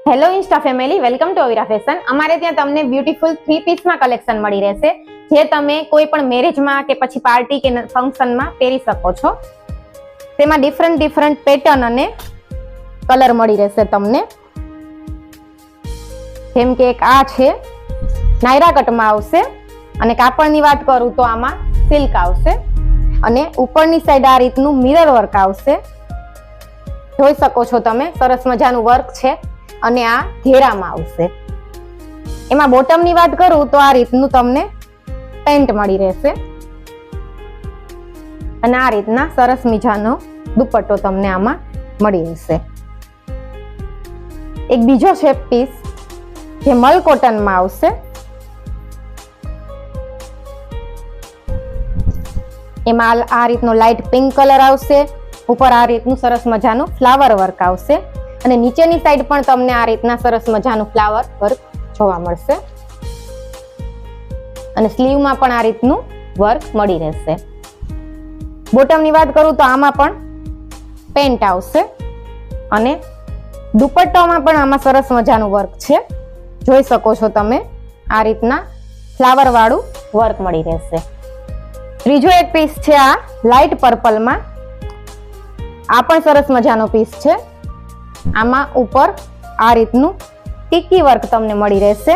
Hello insta family, welcome to Avira fashion. અમારે ત્યાં તમને બ્યુટીફુલ 3 પીસમાં કલેક્શન મળી રહેશે, જે તમે કોઈ પણ મેરેજમાં કે પછી પાર્ટી કે ફંક્શનમાં પહેરી શકો છો. તેમાં ડિફરન્ટ પેટર્ન અને કલર મળી રહેશે તમને. જેમ કે એક આ છે, નાયરા કટમાં આવશે અને કાપડની વાત કરું તો આમાં સિલ્ક આવશે અને ઉપરની સાઈડ આ રીતનું મિરર વર્ક આવશે. જોઈ શકો છો તમે, સરસ મજાનું વર્ક છે અને આ ઘેરામાં આવશે. એમાં બોટમની વાત કરું તો આ રીતનું તમને પેન્ટ મળી રહેશે અને આ રીતના સરસ મજાનો દુપટ્ટો તમને આમાં મળી રહેશે. એક બીજો છે પીસ જે મલ કોટનમાં આવશે. એમાં આ રીતનો લાઇટ પિંક કલર આવશે, ઉપર આ રીતનું સરસ મજાનું ફ્લાવર વર્ક આવશે અને નીચેની સાઈડ પણ તમને આ રીતના સરસ મજાનું ફ્લાવર વર્ક જોવા મળશે અને સ્લીવમાં પણ આ રીતનું વર્ક મળી રહેશે. બોટમની વાત કરું તો આમાં પણ પેન્ટ આવશે અને દુપટ્ટામાં પણ આમાં સરસ મજાનું વર્ક છે. જોઈ શકો છો તમે, આ રીતના ફ્લાવર વાળું વર્ક મળી રહેશે. ત્રીજો એક પીસ છે આ લાઇટ પર્પલમાં. આ પણ સરસ મજાનો પીસ છે. આમાં ઉપર આ રીતનું ટીકી વર્ક તમને મળી રહેશે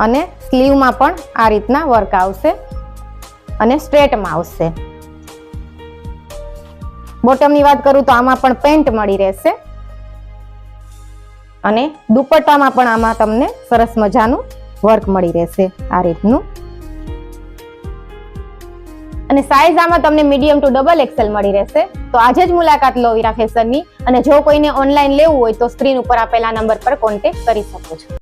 અને સ્લીવમાં પણ આ રીતના વર્ક આવશે અને સ્ટ્રેટમાં આવશે. બોટમની વાત કરું તો આમાં પણ પેન્ટ મળી રહેશે અને દુપટ્ટામાં પણ આમાં તમને સરસ મજાનું વર્ક મળી રહેશે આ રીતનું. અને સાઈઝ આમાં તમને મીડિયમ ટુ ડબલ એક્સેલ મળી રહેશે. તો આજે જ મુલાકાત લો અવીરા ફેશનની અને જો કોઈને ઓનલાઈન લેવું હોય તો સ્ક્રીન ઉપર આપેલા નંબર પર કોન્ટેક્ટ કરી શકો છો.